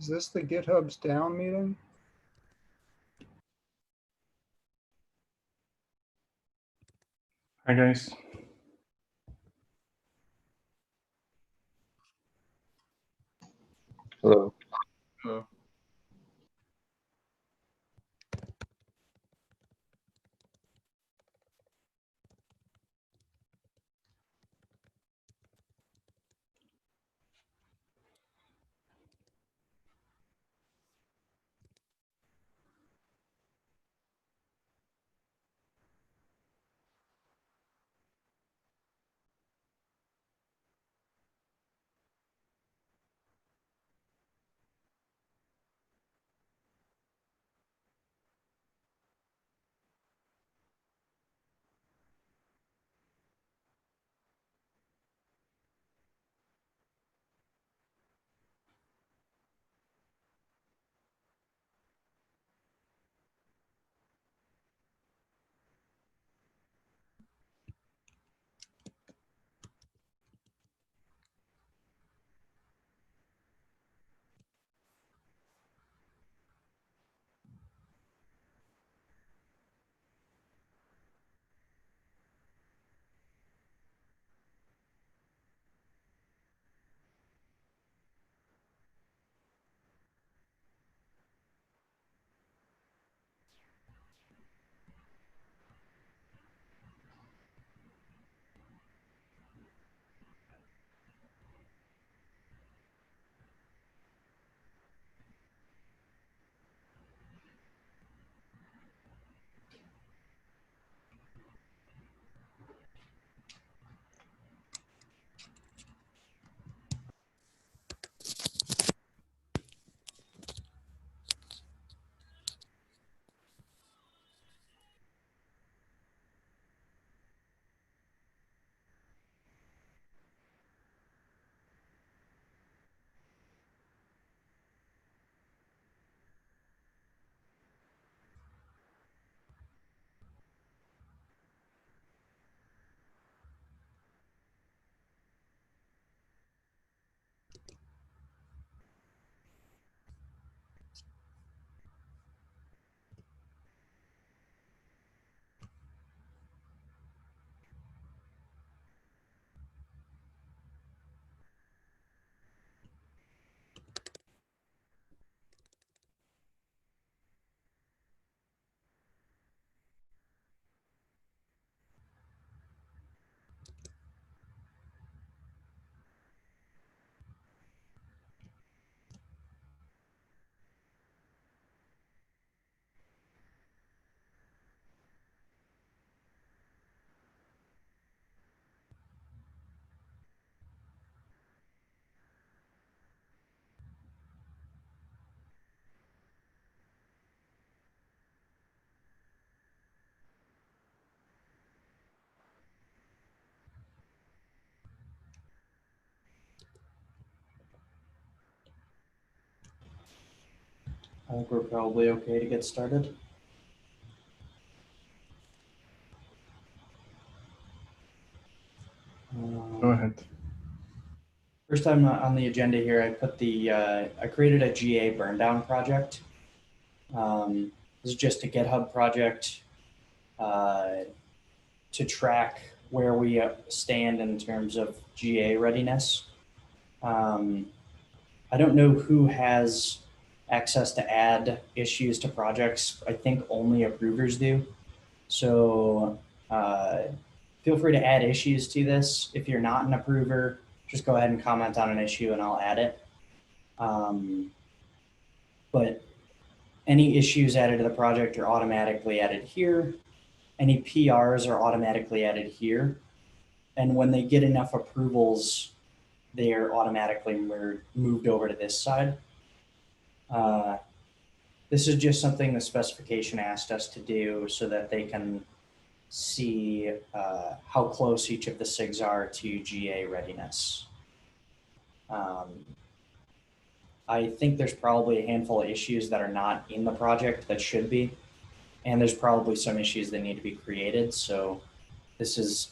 Is this the GitHub's down meeting? Hi guys. Hello. Oh. I think we're probably okay to get started. Go ahead. First time on the agenda here, I put I created a GA burn down project. This is just a GitHub project to track where we stand in terms of GA readiness. I don't know who has access to add issues to projects. I think only approvers do. So feel free to add issues to this. If you're not an approver, just go ahead and comment on an issue and I'll add it. But any issues added to the project are automatically added here. Any PRs are automatically added here. And when they get enough approvals, they are automatically moved over to this side. This is just something the specification asked us to do so that they can see how close each of the SIGs are to GA readiness. I think there's probably a handful of issues that are not in the project that should be, and there's probably some issues that need to be created. So this is,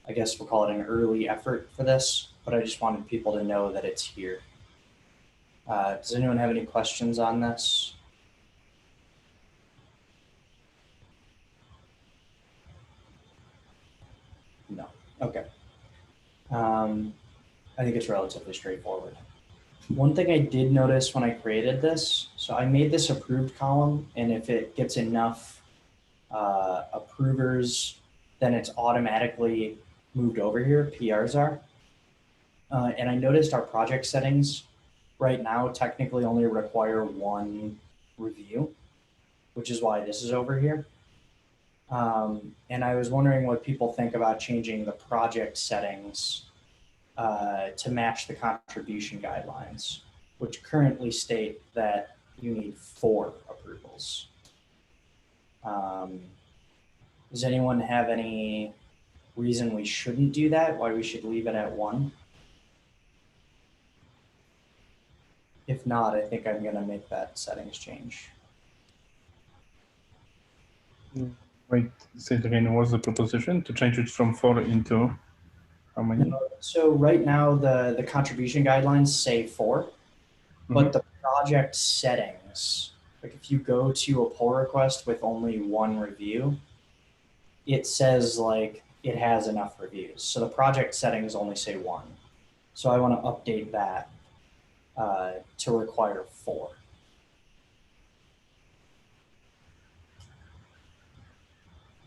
I guess we'll call it an early effort for this, but I just wanted people to know that it's here. Does anyone have any questions on this? No. Okay. I think it's relatively straightforward. One thing I did notice when I created this, so I made this approved column, and if it gets enough approvers, then it's automatically moved over here, PRs are. And I noticed our project settings right now technically only require one review, which is why this is over here. And I was wondering what people think about changing the project settings to match the contribution guidelines, which currently state that you need 4 approvals. Does anyone have any reason we shouldn't do that? Why we should leave it at 1? If not, I think I'm going to make that settings change. Wait, say it again. What's the proposition to change it from 4 into how many? So right now, the contribution guidelines say 4, but the project settings, like if you go to a pull request with only 1 review, it says like it has enough reviews. So the project settings only say 1. So I want to update that to require 4.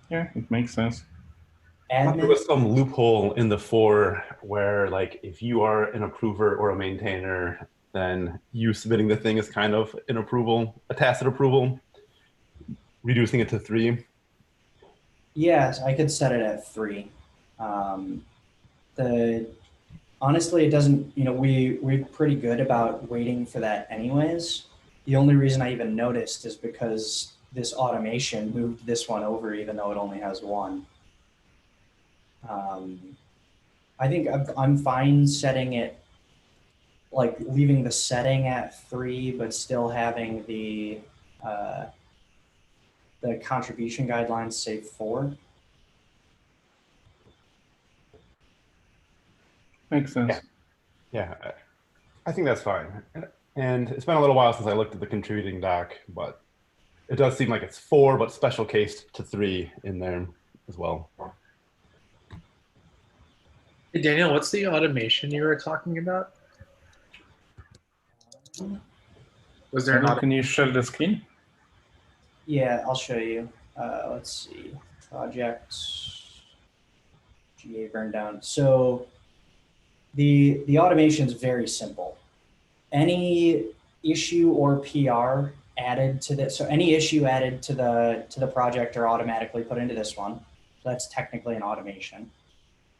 Yeah, it makes sense. There Admin, was some loophole in the 4 where, like, if you are an approver or a maintainer, then you submitting the thing is kind of an approval, a tacit approval, reducing it to 3. yes, I could set it at 3. Honestly, it doesn't, we're pretty good about waiting for that anyways. The only reason I even noticed is because this automation moved this one over, even though it only has 1. I think I'm fine setting it, like leaving the setting at 3, but still having the contribution guidelines say 4. Makes sense. Yeah, I think that's fine. And it's been a little while since I looked at the contributing doc, but it does seem like it's 4, but special case to 3 in there as well. Hey, Daniel, what's the automation you were talking about? Was there Hello, not? can you share the screen? Yeah, I'll show you. Let's see, project GA burn down. So the automation is very simple. Any issue or PR added to this, so any issue added to the project are automatically put into this one. So that's technically an automation.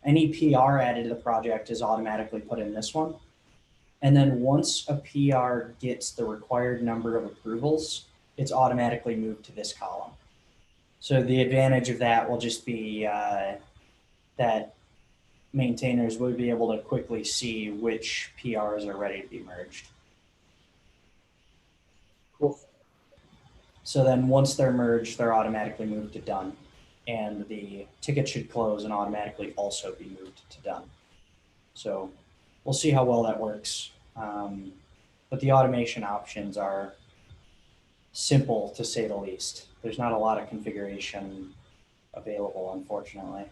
Any PR added to the project is automatically put in this one. And then once a PR gets the required number of approvals, it's automatically moved to this column. So the advantage of that will just be that maintainers would be able to quickly see which PRs are ready to be merged. Cool. So then once they're merged, they're automatically moved to done. And the ticket should close and automatically also be moved to done. So we'll see how well that works. But the automation options are simple, to say the least. There's not a lot of configuration available, unfortunately.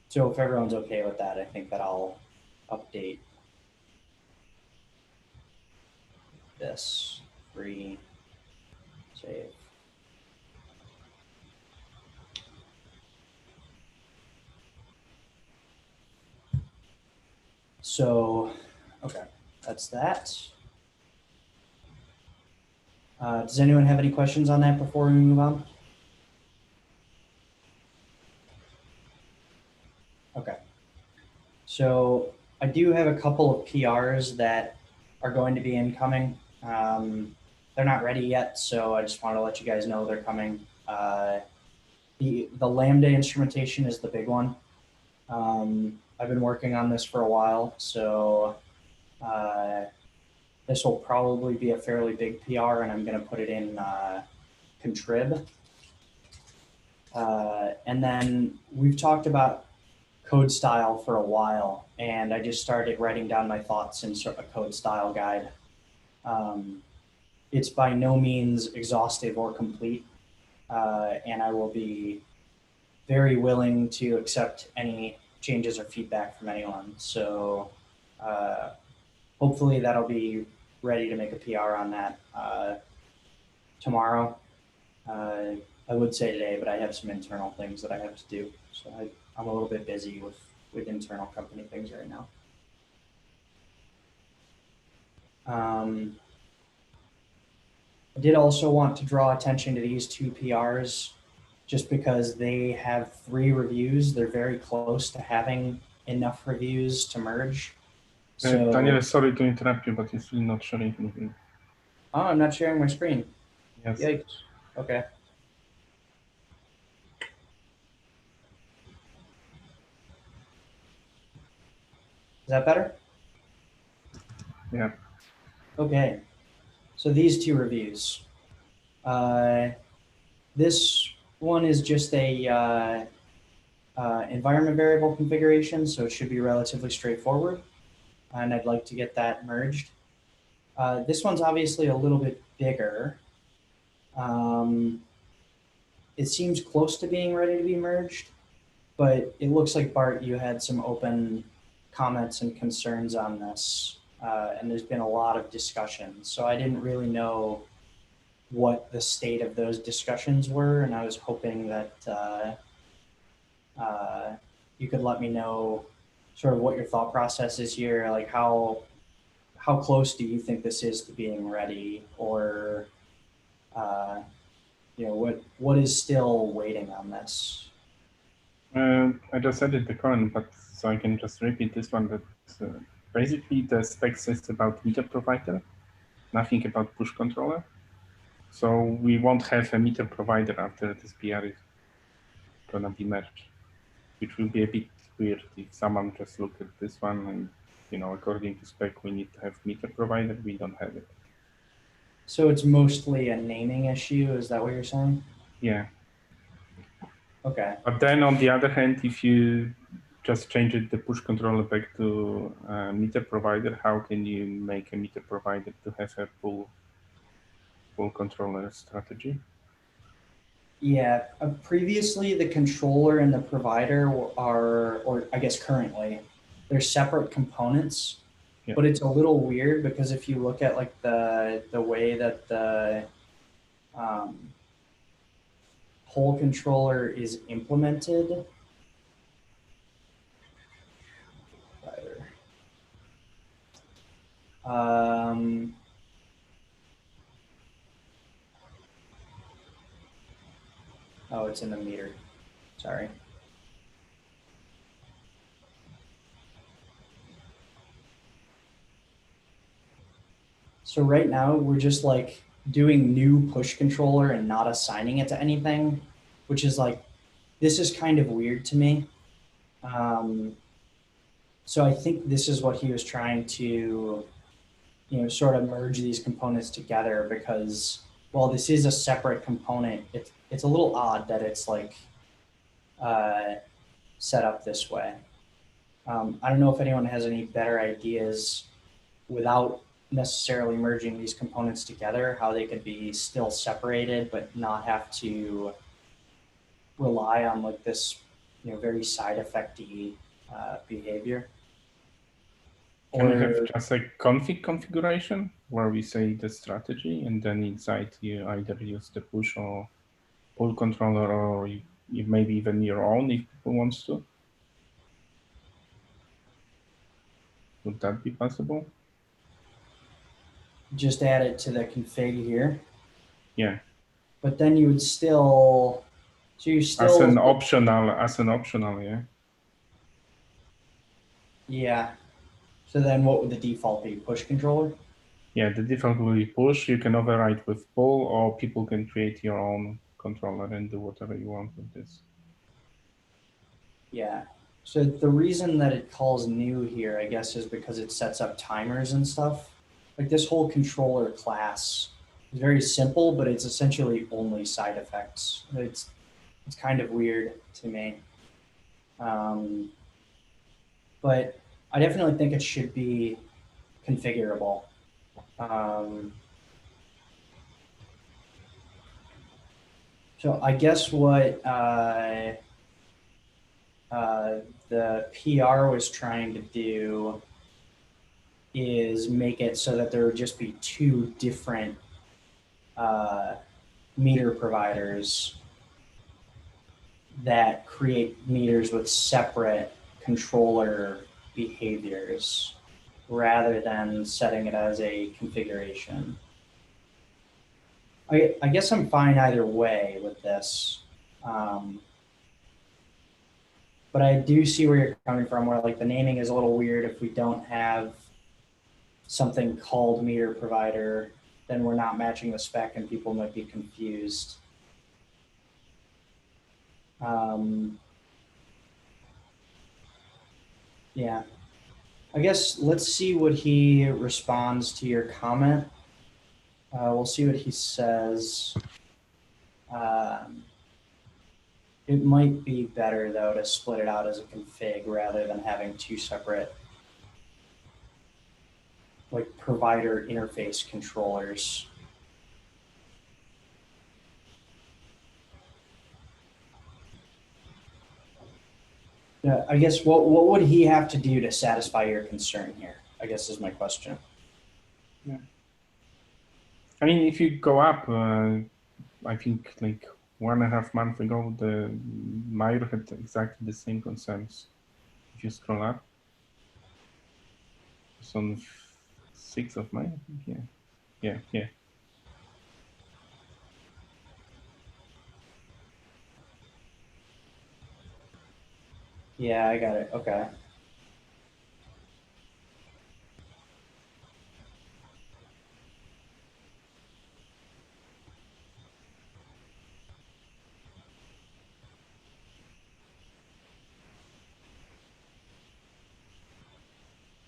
So if everyone's okay with that, I think that I'll update this. 3, save. So, okay, that's that. Does anyone have any questions on that before we move on? Okay. So I do have a couple of PRs that are going to be incoming. They're not ready yet, so I just wanted to let you guys know they're coming. The Lambda instrumentation is the big one. I've been working on this for a while, so this will probably be a fairly big PR, and I'm going to put it in Contrib. And then we've talked about code style for a while, and I just started writing down my thoughts in sort of a code style guide. It's by no means exhaustive or complete, and I will be very willing to accept any changes or feedback from anyone. So hopefully that'll be ready to make a PR on that tomorrow. I would say today, but I have some internal things that I have to do. So I'm a little bit busy with internal company things right now. I did also want to draw attention to these two PRs just because they have 3 reviews. They're very close to having enough reviews to merge. So, Daniel, sorry to interrupt you, but you're still not showing anything. oh, I'm not sharing my screen. Yes. Yikes. Okay. Is that better? Yeah. Okay. So these 2 reviews. This one is just a environment variable configuration, so it should be relatively straightforward. And I'd like to get that merged. This one's obviously a little bit bigger. It seems close to being ready to be merged, but it looks like, Bart, you had some open comments and concerns on this, and there's been a lot of discussion. So I didn't really know what the state of those discussions were, and I was hoping that you could let me know sort of what your thought process is here, like how close do you think this is to being ready, or what is still waiting on this? I just added the comment, but so I can just repeat this one. That basically the spec says about meter provider, nothing about push controller. So we won't have a meter provider after this PR is gonna be merged, which will be a bit weird if someone just looked at this one and, according to spec, we need to have meter provider. We don't have it. So it's mostly a naming issue. Is that what you're saying? Yeah. Okay. But then on the other hand, if you just change the push controller back to meter provider, how can you make a meter provider to have a full controller strategy? Yeah, previously the controller and the provider are, or I guess currently, they're separate components, Yeah. but it's a little weird because if you look at like the way that the whole controller is implemented, oh, it's in the meter. Sorry. So right now we're just like doing new push controller and not assigning it to anything, which is like, this is kind of weird to me. So I think this is what he was trying to, sort of merge these components together because, while this is a separate component, it's a little odd that it's like set up this way. I don't know if anyone has any better ideas without necessarily merging these components together, how they could be still separated but not have to rely on like this, very side effecty behavior. Can we have just a config configuration where we say the strategy and then inside you either use the push or pull controller, or you maybe even your own if people wants to? Would that be possible? Just add it to the config here. Yeah. But then you would still, so you're still As an optional, yeah. Yeah. So then what would the default be? Push controller? Yeah, the default will be push. You can override with pull, or people can create your own controller and do whatever you want with this. Yeah. So the reason that it calls new here, I guess, is because it sets up timers and stuff. Like this whole controller class is very simple, but it's essentially only side effects. It's kind of weird to me. but I definitely think it should be configurable. So I guess what the PR was trying to do is make it so that there would just be two different meter providers that create meters with separate controller behaviors rather than setting it as a configuration. I guess I'm fine either way with this. But I do see where you're coming from, where like the naming is a little weird. If we don't have something called meter provider, then we're not matching the spec and people might be confused. Yeah, I guess let's see what he responds to your comment. We'll see what he says. It might be better though to split it out as a config rather than having two separate like provider interface controllers. Yeah, I guess what would he have to do to satisfy your concern here? I guess is my question. Yeah. I mean, if you go up, I think like 1.5 months ago, the Mayor had exactly the same concerns. If you scroll up, it's on 6th of May, I think. Yeah. Yeah, I got it. Okay.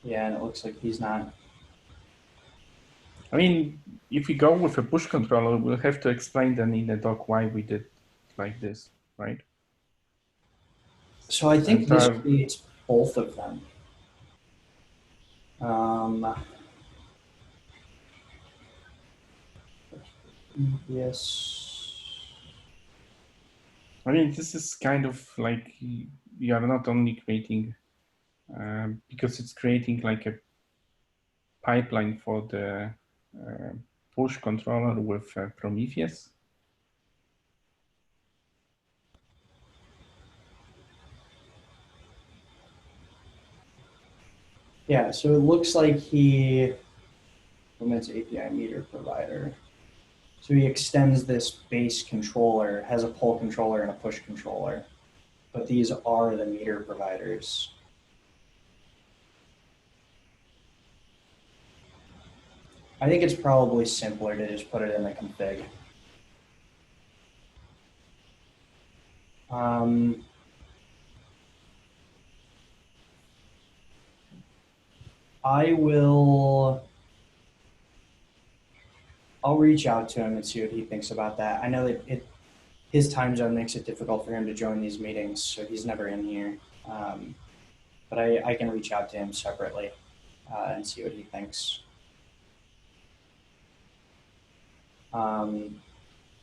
Yeah, and it looks like he's not. I mean, if we go with a push controller, we'll have to explain then in the doc why we did like this, right? So I think And, this creates both of them. Yes. I mean, this is kind of like you are not only creating, because it's creating like a pipeline for the push controller with Prometheus. Yeah, so it looks like he implements API meter provider. So he extends this base controller, has a pull controller and a push controller, but these are the meter providers. I think it's probably simpler to just put it in the config. I'll reach out to him and see what he thinks about that. I know that his time zone makes it difficult for him to join these meetings, so he's never in here. But I can reach out to him separately and see what he thinks.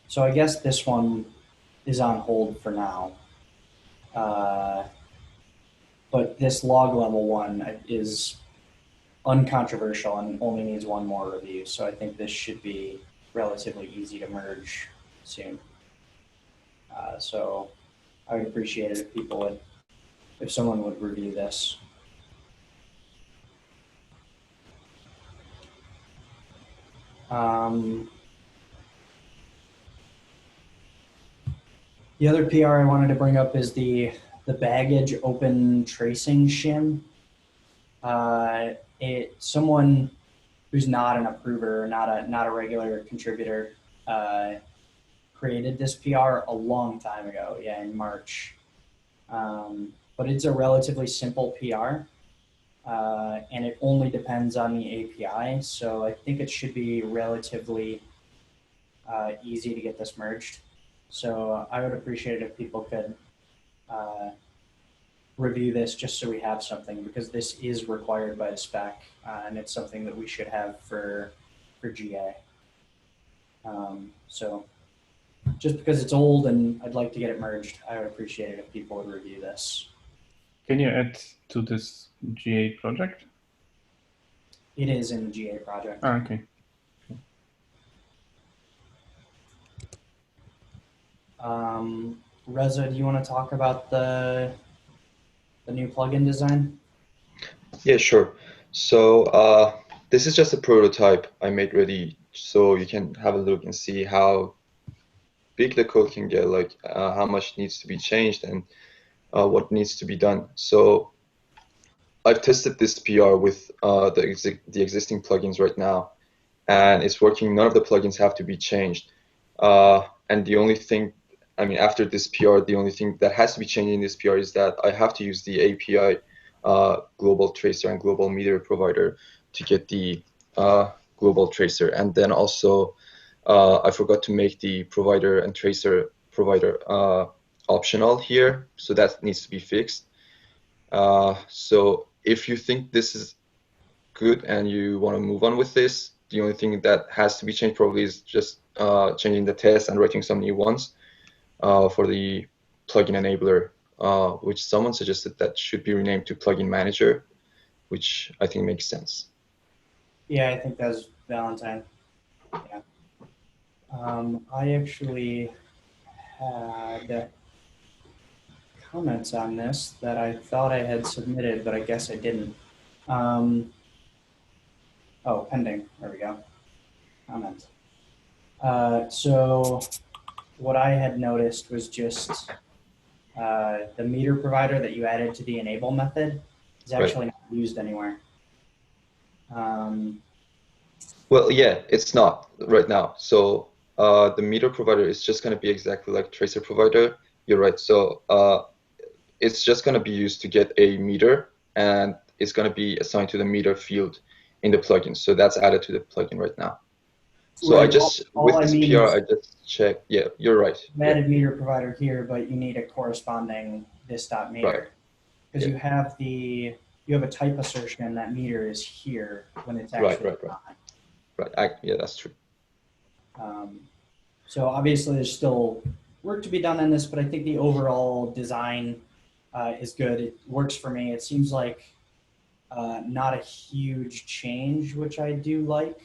So I guess this one is on hold for now. But this log level one is uncontroversial and only needs one more review. So I think this should be relatively easy to merge soon. So I would appreciate it if someone would review this. The other PR I wanted to bring up is the baggage open tracing shim. Someone who's not an approver, not a regular contributor, created this PR a long time ago, in March. But it's a relatively simple PR, and it only depends on the API. So I think it should be relatively easy to get this merged. So I would appreciate it if people could review this just so we have something, because this is required by the spec, and it's something that we should have for GA. So just because it's old and I'd like to get it merged, I would appreciate it if people would review this. Can you add to this GA project? It is in the GA project. Ah, okay. Reza, do you want to talk about the new plugin design? Yeah, sure. So this is just a prototype I made ready, so you can have a look and see how big the code can get, like how much needs to be changed and what needs to be done. So I've tested this PR with the existing plugins right now, and it's working. None of the plugins have to be changed. And the only thing, I mean, after this PR, the only thing that has to be changed in this PR is that I have to use the API global tracer and global meter provider to get the global tracer. And then also, I forgot to make the provider and tracer provider optional here, so that needs to be fixed. So if you think this is good and you want to move on with this, the only thing that has to be changed probably is just changing the test and writing some new ones for the plugin enabler, which someone suggested that should be renamed to plugin manager, which I think makes sense. Yeah, I think that's Valentine. Yeah. I actually had comments on this that I thought I had submitted, but I guess I didn't. Oh, pending. There we go. Comment. So what I had noticed was just the meter provider that you added to the enable method is actually not used anywhere. Well, yeah, it's not right now. So the meter provider is just going to be exactly like tracer provider. You're right. So it's just going to be used to get a meter, and it's going to be assigned to the meter field in the plugin. So that's added to the plugin right now. So Right. I just, All with I this mean PR, is I just checked. Yeah, you're right. you added meter provider here, but you need a corresponding this.meter. Right. Because Yeah. you have a type assertion that meter is here when it's actually not. Right. Yeah, that's true. So obviously there's still work to be done on this, but I think the overall design is good. It works for me. It seems like not a huge change, which I do like.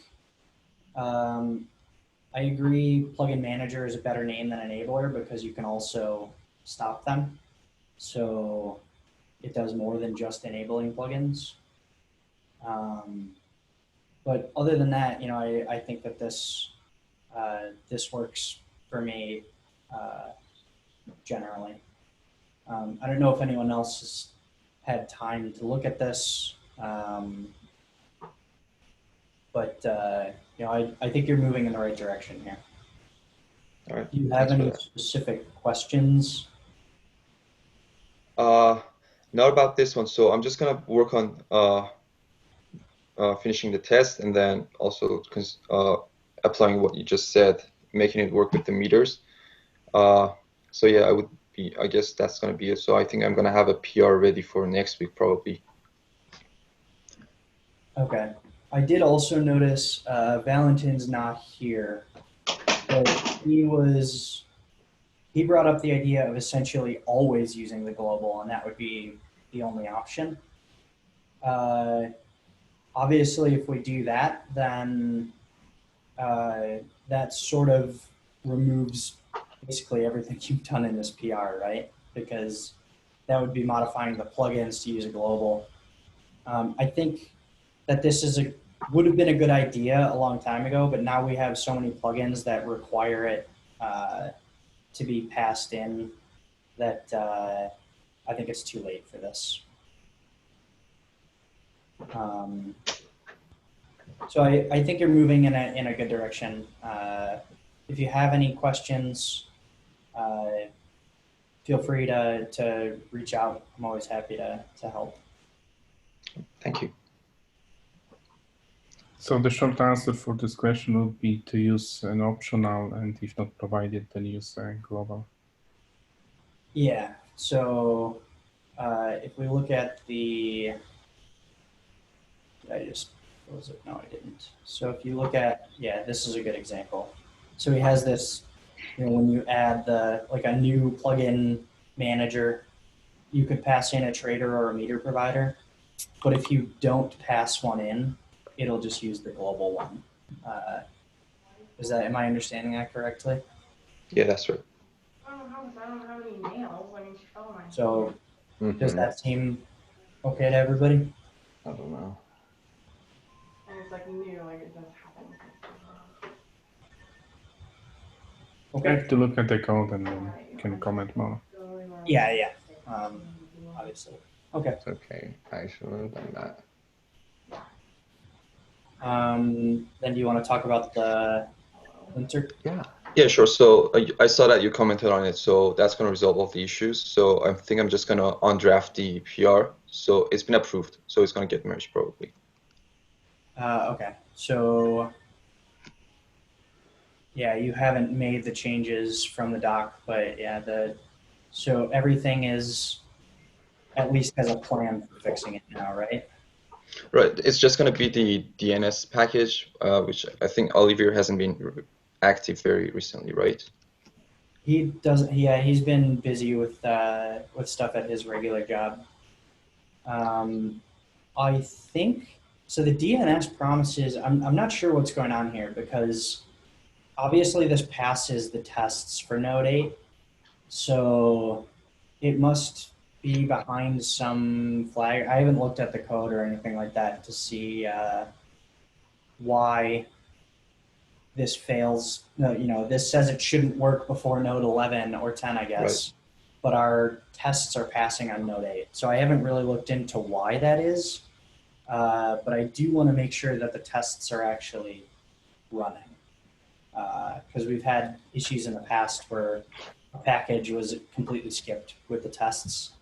I agree plugin manager is a better name than enabler because you can also stop them. So it does more than just enabling plugins. But other than that, you know, I think that this this works for me generally. I don't know if anyone else has had time to look at this, but you know, I think you're moving in the right direction here. All right. Do you have Thanks for any that. specific questions? Not about this one. So I'm just gonna work on finishing the test and then also applying what you just said, making it work with the meters. So yeah, I guess that's gonna be it. So I think I'm gonna have a PR ready for next week probably. Okay. I did also notice Valentin's not here, but he brought up the idea of essentially always using the global, and that would be the only option. Obviously, if we do that, then that sort of removes basically everything you've done in this PR, right? Because that would be modifying the plugins to use a global. I think that this would have been a good idea a long time ago, but now we have so many plugins that require it to be passed in that I think it's too late for this. So I think you're moving in a good direction. If you have any questions, feel free to reach out. I'm always happy to help. Thank you. So the short answer for this question would be to use an optional, and if not provided, then use a global. Yeah. So if we look at the, did I just close it? No, I didn't. So if you look at, yeah, this is a good example. So he has this, when you add like a new plugin manager, you could pass in a trader or a meter provider, but if you don't pass one in, it'll just use the global one. Am I understanding that correctly? Yeah, that's right. I don't have any nails. I mean, she fell on my So does Mhm. that seem okay to everybody? I don't know. and it's like new, like it does happen. I Okay. have to look at the code and then can comment more. Yeah. Obviously. Okay. It's okay. I should have done that. Then do you want to talk about the linter? Yeah. Yeah, sure. So I saw that you commented on it, so that's going to resolve all the issues. So I think I'm just going to undraft the PR. So it's been approved, so it's going to get merged probably. Okay. So yeah, you haven't made the changes from the doc, but yeah, so everything is at least has a plan for fixing it now, right? Right. It's just going to be the DNS package, which I think Olivier hasn't been active very recently, right? He doesn't. Yeah, he's been busy with stuff at his regular job. I think so. The DNS promises. I'm not sure what's going on here because obviously this passes the tests for Node 8, so it must be behind some flag. I haven't looked at the code or anything like that to see why this fails. No, this says it shouldn't work before Node 11 or 10, I guess, but our tests are passing on Node 8. So I haven't really looked into why that is, but I do want to make sure that the tests are actually running because we've had issues in the past where a package was completely skipped with the tests.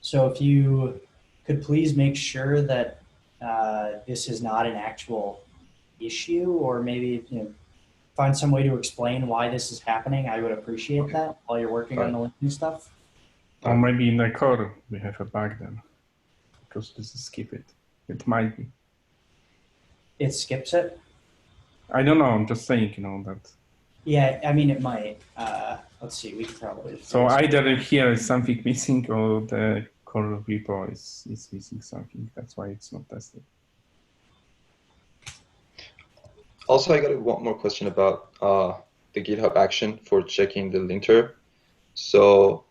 So if you could please make sure that this is not an actual issue, or maybe find some way to explain why this is happening, I would appreciate that while you're working on the linking stuff. Or maybe in the core we have a bug then, because this is skip it. It might be. It skips it? I don't know. I'm just saying, that. Yeah, I mean, it might. Let's see, we could probably. So either here is something missing or the core repo is missing something. That's why it's not tested. Also, I got one more question about the GitHub action for checking the linter. So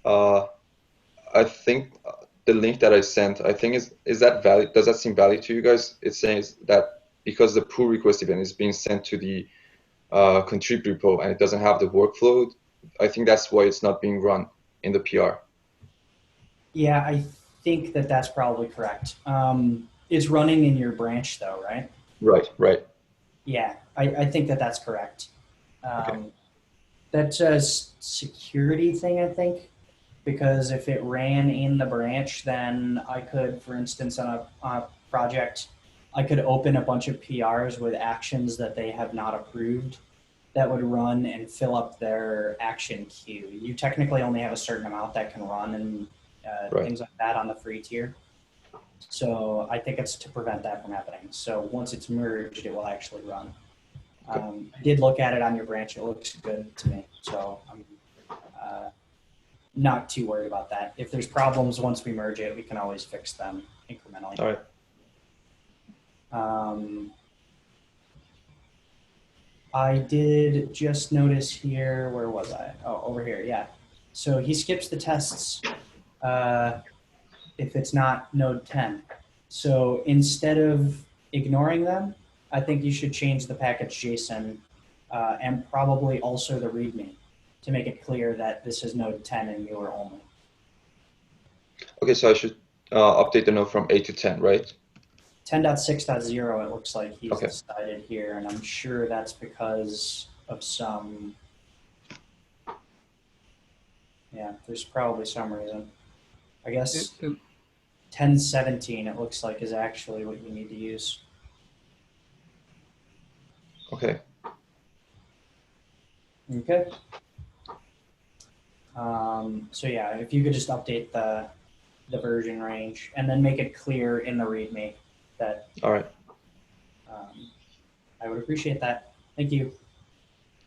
I think the link that I sent, I think is that valid? Does that seem valid to you guys? It says that because the pull request event is being sent to the contrib repo and it doesn't have the workflow, I think that's why it's not being run in the PR. Yeah, I think that's probably correct. It's running in your branch though, right? Right. Yeah, I think that's correct. Okay. That's a security thing, I think, because if it ran in the branch, then I could, for instance, on a project, I could open a bunch of PRs with actions that they have not approved that would run and fill up their action queue. You technically only have a certain amount that can run and things like that on the free tier. So I think it's to prevent that from happening. So once it's merged, it will actually run. I did look at it on your branch. It looks good to me. So I'm not too worried about that. If there's problems once we merge it, we can always fix them incrementally. All right. I did just notice here, where was I? Oh, over here, yeah. So he skips the tests if it's not node 10. So instead of ignoring them, I think you should change the package JSON and probably also the README to make it clear that this is node 10 and newer only. Okay, so I should update the node from 8 to 10, right? 10.6.0, it looks like he's Okay. decided here, and I'm sure that's because of some, there's probably some reason. I guess 10.17, it looks like, is actually what you need to use. Okay. Okay. So yeah, if you could just update the the version range, and then make it clear in the README that All right, I would appreciate that. Thank you.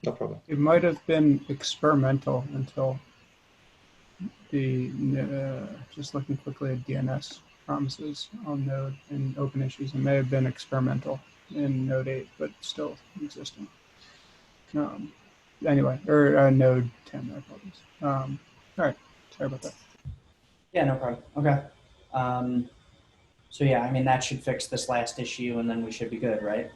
no problem. It might have been experimental until just looking quickly at DNS promises on Node and open issues. It may have been experimental in Node 8, but still existing. Anyway, or Node 10, I apologize. All right, sorry about that. Yeah, no problem. Okay. So yeah, I mean, that should fix this last issue, and then we should be good, right?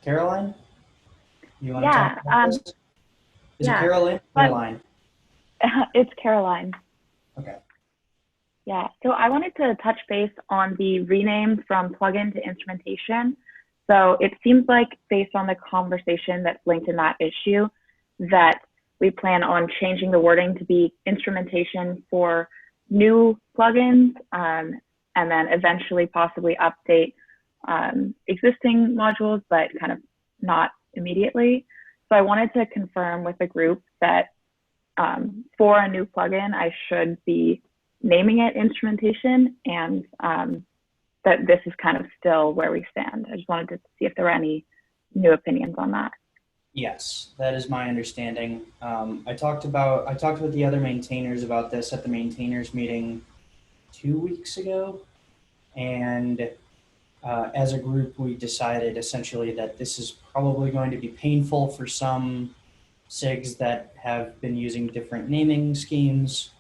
Caroline, you want to talk about this? Is it Caroline? Caroline. It's Caroline. Okay. Yeah, so I wanted to touch base on the rename from plugin to instrumentation. So it seems like, based on the conversation that's linked in that issue, that we plan on changing the wording to be instrumentation for new plugins, and then eventually possibly update existing modules, but kind of not immediately. So I wanted to confirm with the group that for a new plugin, I should be naming it instrumentation, and that this is kind of still where we stand. I just wanted to see if there were any new opinions on that. Yes, that is my understanding. I talked with the other maintainers about this at the maintainers meeting 2 weeks ago, and as a group, we decided essentially that this is probably going to be painful for some SIGs that have been using different naming schemes,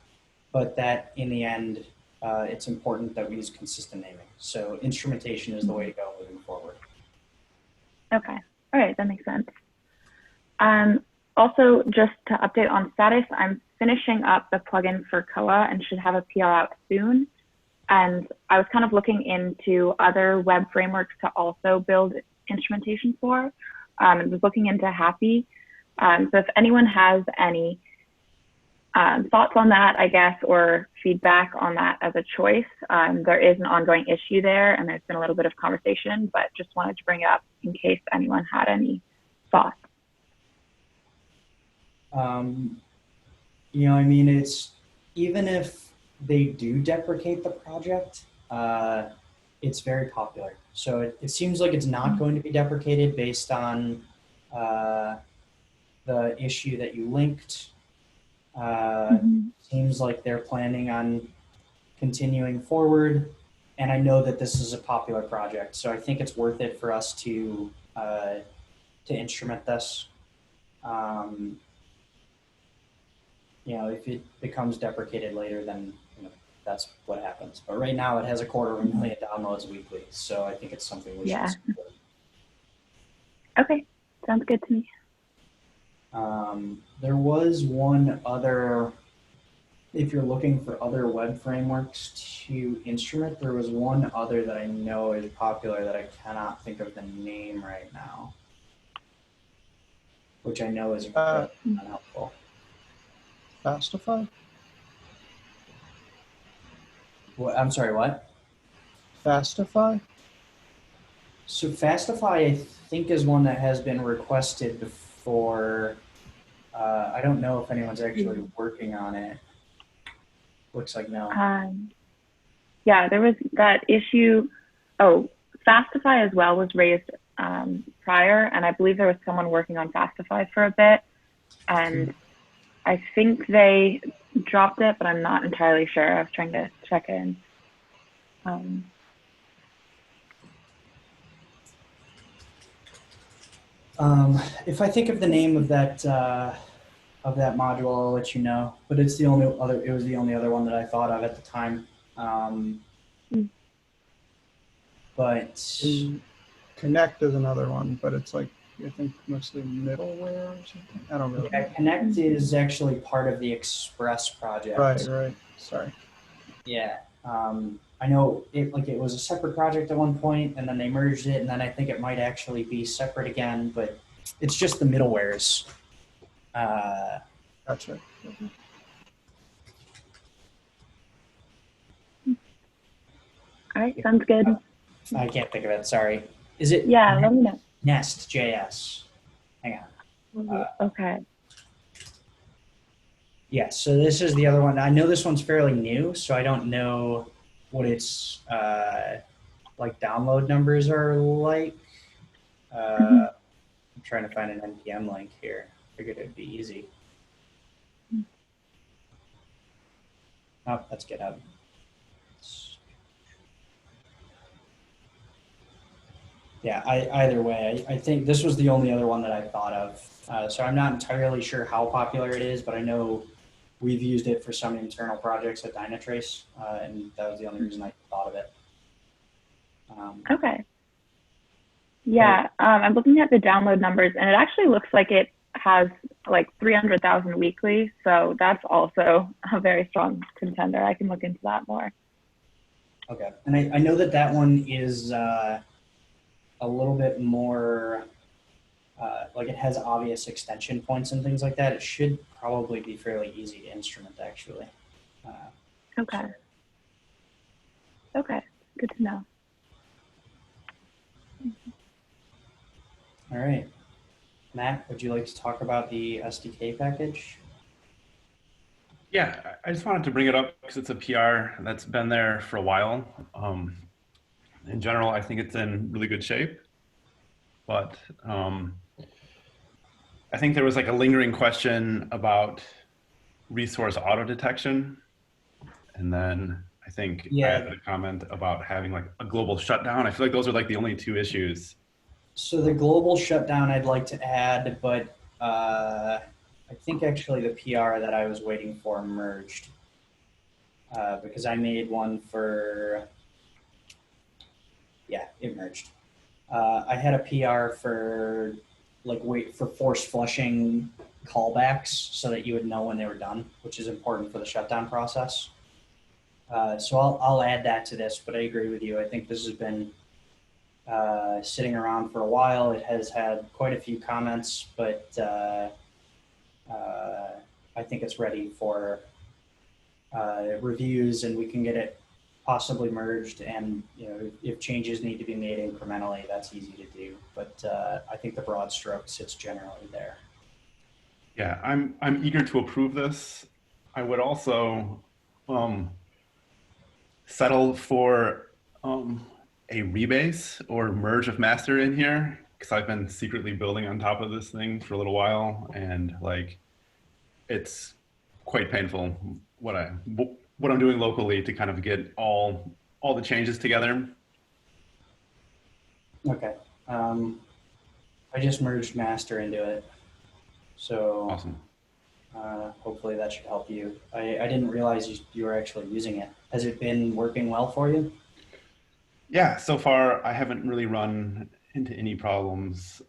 but that in the end, it's important that we use consistent naming. So instrumentation is the way to go moving forward. Okay, all right, that makes sense. Also, just to update on status, I'm finishing up the plugin for Koa and should have a PR out soon. And I was kind of looking into other web frameworks to also build instrumentation for, and was looking into Happy. So if anyone has any thoughts on that, I guess, or feedback on that as a choice, there is an ongoing issue there, and there's been a little bit of conversation, but just wanted to bring it up in case anyone had any thoughts. You know, I mean, it's, even if they do deprecate the project, it's very popular. So it seems like it's not going to be deprecated based on the issue that you linked. Seems like they're planning on continuing forward. And I know that this is a popular project, so I think it's worth it for us to instrument this. You know, if it becomes deprecated later, then that's what happens. But right now it has 250,000 downloads weekly. So I think it's something we should support. Okay, sounds good to me. There was one other, if you're looking for other web frameworks to instrument, there was one other that I know is popular that I cannot think of the name right now, which I know is unhelpful. Fastify? What, I'm sorry, what? Fastify? So Fastify, I think, is one that has been requested before. I don't know if anyone's actually working on it. Looks like no. Yeah, there was that issue. Oh, Fastify as well was raised prior, and I believe there was someone working on Fastify for a bit, and I think they dropped it, but I'm not entirely sure. I was trying to check in. If I think of the name of that module, I'll let you know. But it's the only other. It was the only other one that I thought of at the time. But Connect is another one, but it's like, I think, mostly middleware or something. I don't really know. Connect is actually part of the Express project. Right. Sorry. Yeah. I know it was a separate project at one point, and then they merged it, and then I think it might actually be separate again, but it's just the middlewares. Gotcha. All right, sounds good. I can't think of it. Sorry. Is it? Yeah, let me know. Nest.js. Hang on. Okay. Yeah, so this is the other one. I know this one's fairly new, so I don't know what its like download numbers are like. I'm trying to find an NPM link here. Figured it'd be easy. Oh, that's GitHub. Yeah, either way, I think this was the only other one that I thought of. So I'm not entirely sure how popular it is, but I know we've used it for some internal projects at Dynatrace, and that was the only reason I thought of it. Okay. Yeah, I'm looking at the download numbers, and it actually looks like it has like 300,000 weekly. So that's also a very strong contender. I can look into that more. Okay, and I know that that one is a little bit more, like it has obvious extension points and things like that. It should probably be fairly easy to instrument, actually. Okay. Okay, good to know. All right. Matt, would you like to talk about the SDK package? Yeah, I just wanted to bring it up because it's a PR that's been there for a while. In general, I think it's in really good shape, but I think there was like a lingering question about resource auto detection. And then I think I had a comment about having like a global shutdown. I feel like those are like the only two issues. So the global shutdown I'd like to add, but I think actually the PR that I was waiting for merged because I made one for, yeah, it merged. I had a PR for like wait for force flushing callbacks so that you would know when they were done, which is important for the shutdown process. So I'll add that to this, but I agree with you. I think this has been sitting around for a while. It has had quite a few comments, but I think it's ready for reviews, and we can get it possibly merged. And you know, if changes need to be made incrementally, that's easy to do. But I think the broad stroke sits generally there. Yeah, I'm eager to approve this. I would also settle for a rebase or merge of master in here, because I've been secretly building on top of this thing for a little while, and like it's quite painful what I'm doing locally to kind of get all the changes together. Okay, I just merged master into it, so awesome. Hopefully that should help you. I didn't realize you were actually using it. Has it been working well for you? Yeah, so far I haven't really run into any problems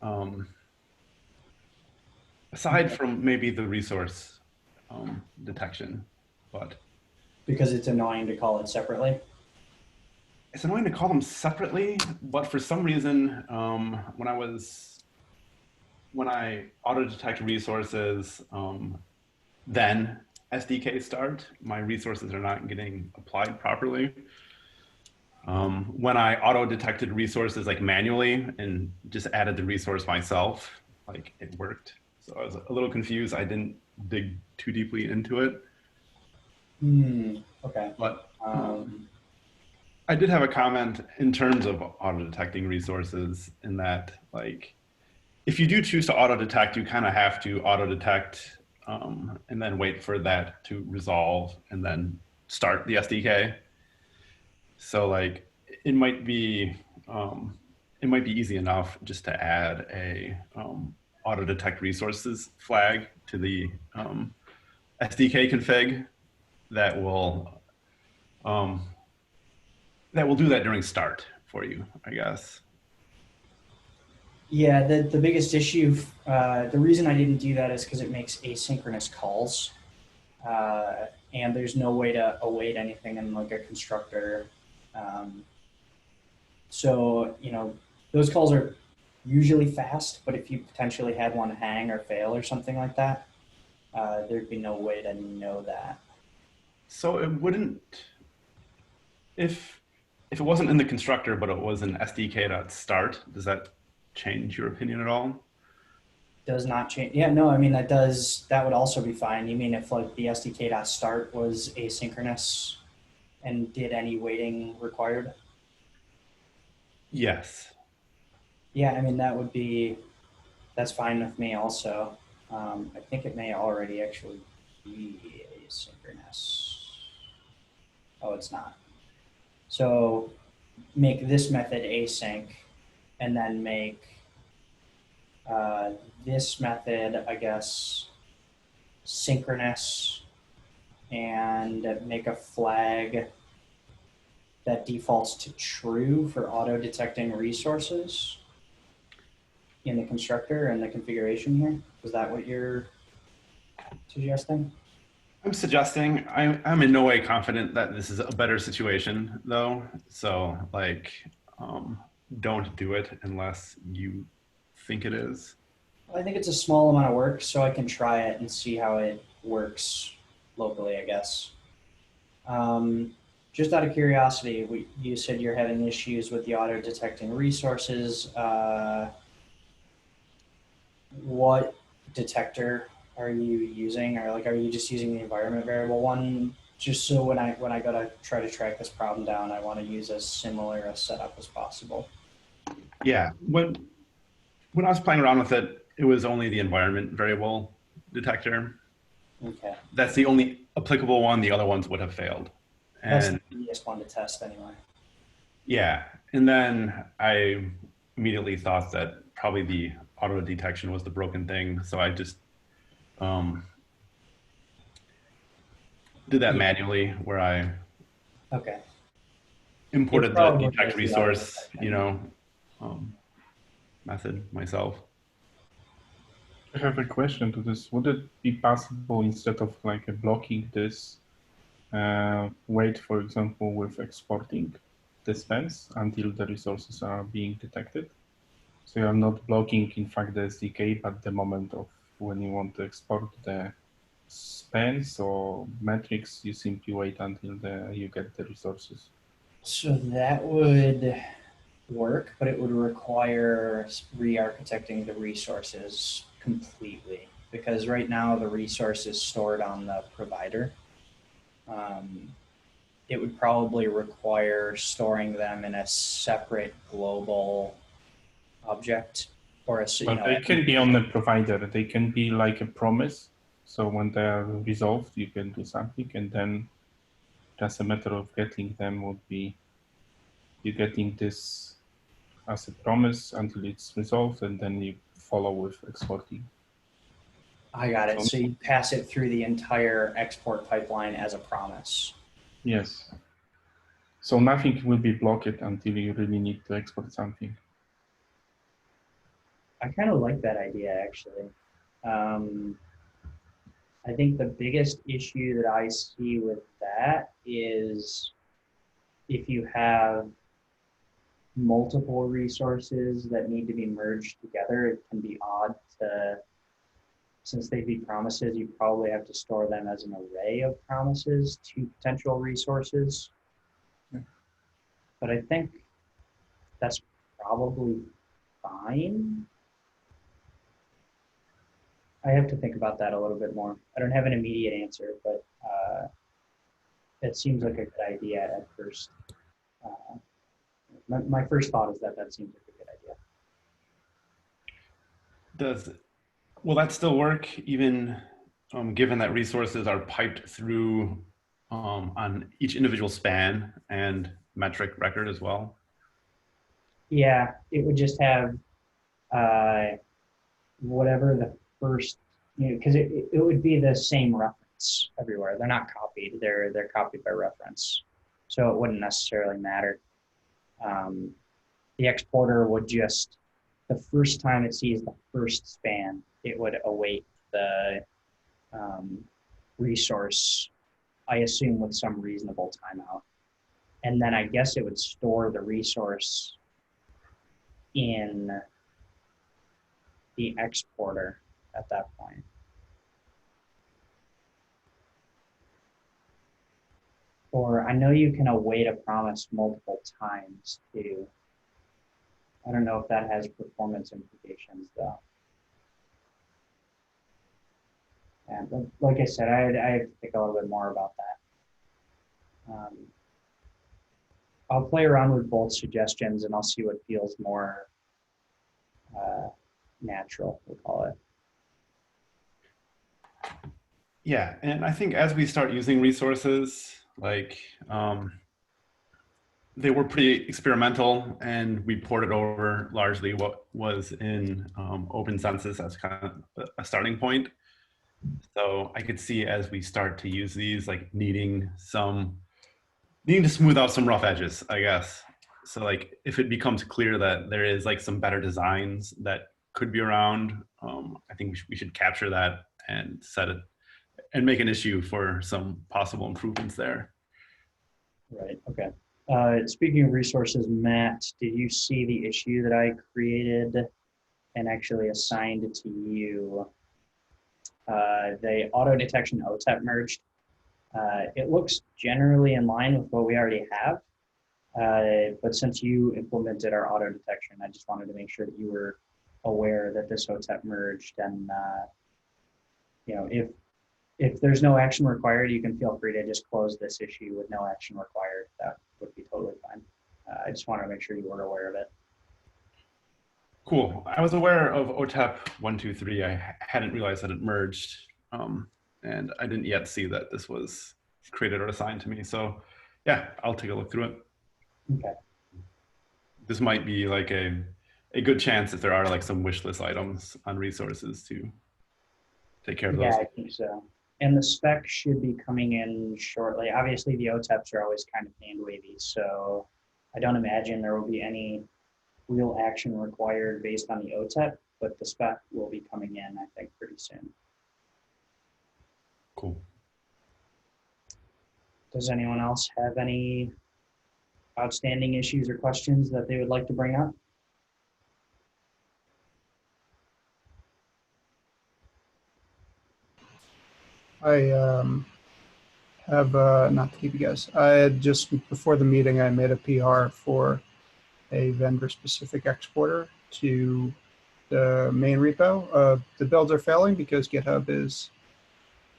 aside from maybe the resource detection, but because it's annoying to call it separately. It's annoying to call them separately, but for some reason, when I auto detect resources, then SDK start, my resources are not getting applied properly. When I auto detected resources like manually and just added the resource myself, like it worked. So I was a little confused. I didn't dig too deeply into it. Okay. But I did have a comment in terms of auto detecting resources, in that like, if you do choose to auto detect, you kind of have to auto detect and then wait for that to resolve and then start the SDK. So like it might be easy enough just to add a auto detect resources flag to the SDK config that will do that during start for you, I guess. Yeah, the biggest issue, the reason I didn't do that is because it makes asynchronous calls, and there's no way to await anything in like a constructor. So, you know, those calls are usually fast, but if you potentially had one hang or fail or something like that, thered be no way to know that. So it wouldn't, if it wasn't in the constructor, but it was an SDK.start, does that change your opinion at all? Does not change. Yeah, no, I mean, that would also be fine. You mean if like the SDK.start was asynchronous and did any waiting required? Yes. Yeah, I mean, that's fine with me also. I think it may already actually be asynchronous. Oh, it's not. So make this method async and then make this method, I guess, synchronous and make a flag that defaults to true for auto detecting resources in the constructor and the configuration here. Is that what you're suggesting? I'm suggesting, I'm in no way confident that this is a better situation though. So like, don't do it unless you think it is. I think it's a small amount of work, so I can try it and see how it works locally, I guess. Just out of curiosity, you said you're having issues with the auto detecting resources. What detector are you using, or like, are you just using the environment variable one? Just so when I go to try to track this problem down, I want to use as similar a setup as possible. Yeah, when I was playing around with it, it was only the environment variable detector. Okay. That's the only applicable one. The other ones would have failed. That's And the easiest one to test anyway. yeah, and then I immediately thought that probably the auto detection was the broken thing. So I just did that manually, where I Okay. imported It the probably detect is the resource, auto-detection. method myself. I have a question to this. Would it be possible, instead of like blocking this, wait, for example, with exporting the spans until the resources are being detected? So you are not blocking, in fact, the SDK, but the moment of when you want to export the spans or metrics, you simply wait until you get the resources. So that would work, but it would require re-architecting the resources completely, because right now the resource is stored on the provider. It would probably require storing them in a separate global object, or a, But they can be on the provider. They can be like a promise. So when they are resolved, you can do something, and then just a matter of getting them would be you getting this as a promise until it's resolved, and then you follow with exporting. I got it. So you pass it through the entire export pipeline as a promise. Yes. So nothing will be blocked until you really need to export something. I kind of like that idea, actually. I think the biggest issue that I see with that is if you have multiple resources that need to be merged together, it can be odd to, since they'd be promises, you probably have to store them as an array of promises to potential resources. Yeah. But I think that's probably fine. I have to think about that a little bit more. I don't have an immediate answer, but it seems like a good idea at first. My first thought is that seems like a good idea. Will that still work, even given that resources are piped through on each individual span and metric record as well? Yeah, it would just have whatever the first, because it would be the same reference everywhere. They're not copied. They're copied by reference, so it wouldn't necessarily matter. The exporter would just, the first time it sees the first span, it would await the resource, I assume with some reasonable timeout. And then I guess it would store the resource in the exporter at that point. Or I know you can await a promise multiple times too. I don't know if that has performance implications though. And like I said, I have to think a little bit more about that. I'll play around with both suggestions and I'll see what feels more natural, we'll call it. Yeah, and I think as we start using resources, like they were pretty experimental, and we ported over largely what was in Open Census as kind of a starting point. So I could see as we start to use these, like needing to smooth out some rough edges, I guess. So like if it becomes clear that there is like some better designs that could be around, I think we should capture that and set it and make an issue for some possible improvements there. Right, okay. Speaking of resources, Matt, did you see the issue that I created and actually assigned to you? The auto detection OTEP merged. It looks generally in line with what we already have, but since you implemented our auto detection, I just wanted to make sure that you were aware that this OTEP merged, and you know, if there's no action required, you can feel free to just close this issue with no action required. That would be totally fine. I just wanted to make sure you were aware of it. Cool. I was aware of OTEP 123. I hadn't realized that it merged, and I didn't yet see that this was created or assigned to me. So yeah, I'll take a look through it. Okay. This might be like a good chance if there are like some wish list items on resources to take care of those. Yeah, I think so. And the spec should be coming in shortly. Obviously, the OTEPs are always kind of hand wavy, so I don't imagine there will be any real action required based on the OTEP, but the spec will be coming in, I think, pretty soon. Cool. Does anyone else have any outstanding issues or questions that they would like to bring up? I have, not to keep you guys, I had just before the meeting, I made a PR for a vendor specific exporter to the main repo. The builds are failing because GitHub is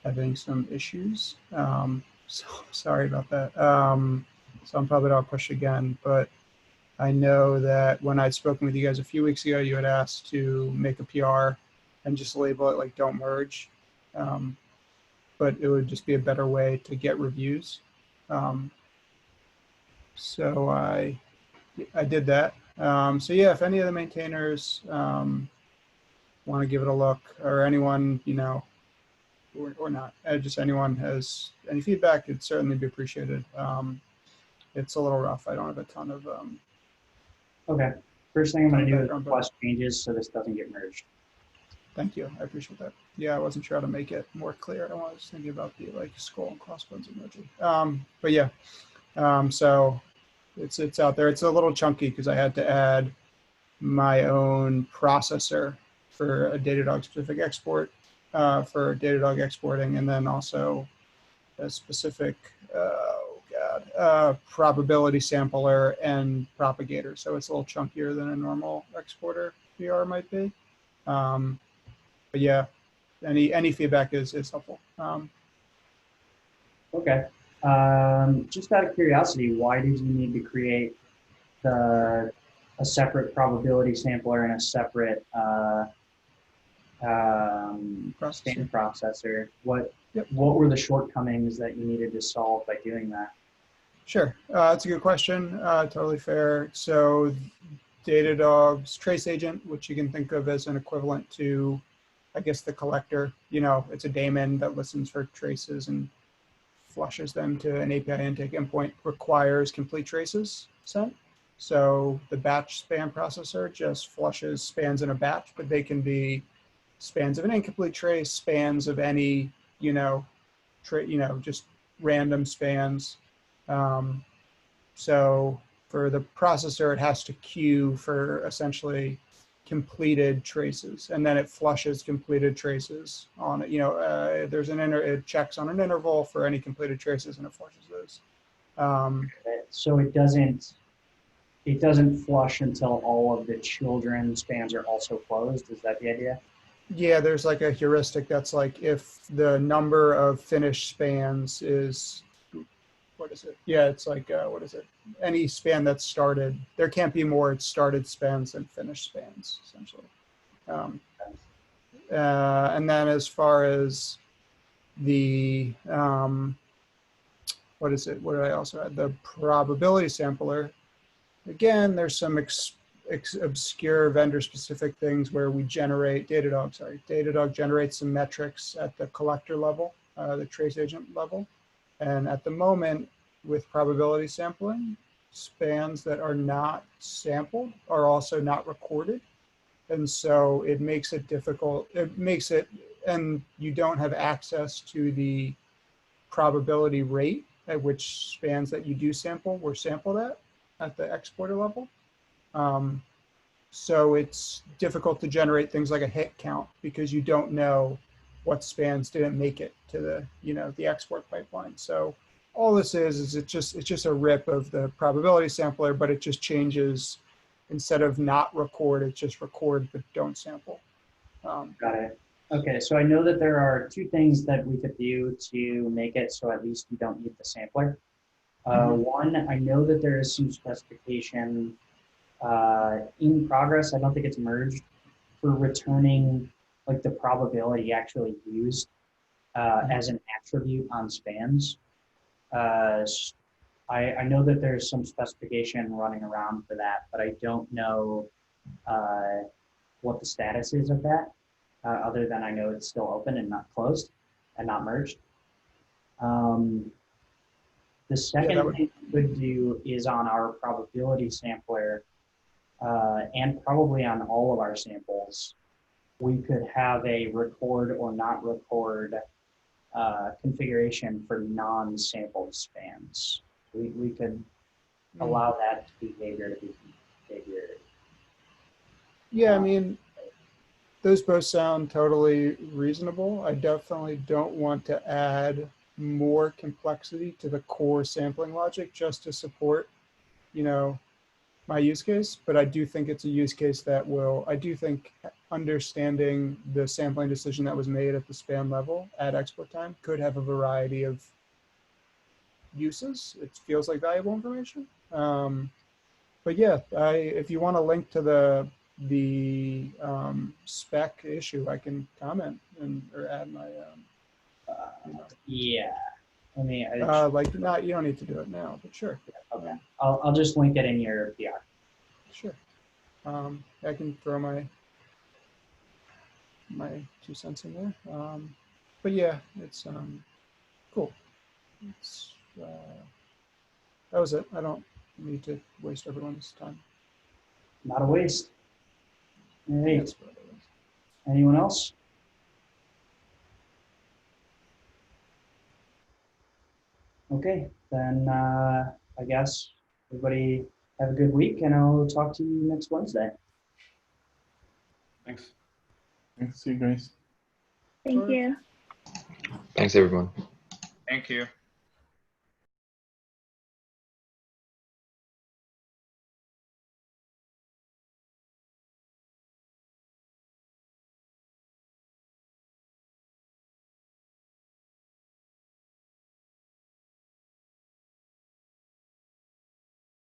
having some issues. So sorry about that. So I'm probably not push again, but I know that when I'd spoken with you guys a few weeks ago, you had asked to make a PR and just label it like don't merge. But it would just be a better way to get reviews. So I did that. So yeah, if any of the maintainers want to give it a look, or anyone, you know, or not, just anyone has any feedback, it'd certainly be appreciated. It's a little rough. I don't have a ton of. Okay. First thing I'm going to do is request changes so this doesn't get merged. Thank you. I appreciate that. Yeah, I wasn't sure how to make it more clear. I was thinking about the like skull and crossbones emoji. But yeah, so it's out there. It's a little chunky because I had to add my own processor for a Datadog specific export for Datadog exporting, and then also a specific probability sampler and propagator. So it's a little chunkier than a normal exporter PR might be. But yeah, any feedback is helpful. Okay. Just out of curiosity, why did you need to create a separate probability sampler and a separate span processor? What were the shortcomings that you needed to solve by doing that? Sure, that's a good question. Totally fair. So Datadog's trace agent, which you can think of as an equivalent to, I guess, the collector, you know, it's a daemon that listens for traces and flushes them to an API intake endpoint, requires complete traces sent. So the batch span processor just flushes spans in a batch, but they can be spans of an incomplete trace, spans of any, you know, just random spans. So for the processor, it has to queue for essentially completed traces, and then it flushes completed traces on it. You know, there's it checks on an interval for any completed traces, and it flushes those. So it it doesn't flush until all of the children spans are also closed. Is that the idea? Yeah, there's like a heuristic that's like if the number of finished spans is, what is it? Yeah, it's like, what is it? Any span that's started, there can't be more started spans than finished spans, essentially. And then as far as the, what is it? What did I also add? The probability sampler. Again, there's some obscure vendor-specific things where we generate, Datadog generates some metrics at the collector level, the trace agent level. And at the moment, with probability sampling, spans that are not sampled are also not recorded. And so it makes it difficult. It makes it, and you don't have access to the probability rate at which spans that you do sample were sampled at the exporter level. So it's difficult to generate things like a hit count because you don't know what spans didn't make it to the, the export pipeline. So all this is it's just a rip of the probability sampler, but it just changes, instead of not record, it's just record but don't sample. Got it. Okay, so I know that there are two things that we could do to make it so at least you don't need the sampler. One, I know that there is some specification in progress. I don't think it's merged for returning like the probability actually used as an attribute on spans. I know that there's some specification running around for that, but I don't know what the status is of that, other than I know it's still open and not closed and not merged. The second thing we could do is on our probability sampler, and probably on all of our samples, we could have a record or not record configuration for non-sampled spans. We could allow that behavior to be configured. Yeah, I mean, those both sound totally reasonable. I definitely don't want to add more complexity to the core sampling logic just to support, my use case, but I do think it's a use case that I do think understanding the sampling decision that was made at the span level at export time could have a variety of uses. It feels like valuable information. But yeah, if you want to link to the spec issue, I can comment or add my, Yeah. I mean, you don't need to do it now, but sure. Okay. I'll just link it in your PR. Sure. I can throw my 2 cents in there. But yeah, it's cool. It's that was it. I don't need to waste everyone's time. Not a waste. All right. Anyone else? Okay, then I guess everybody have a good week, and I'll talk to you next Wednesday. Thanks. Thanks, you guys. Thank you. Thanks, everyone. Thank you.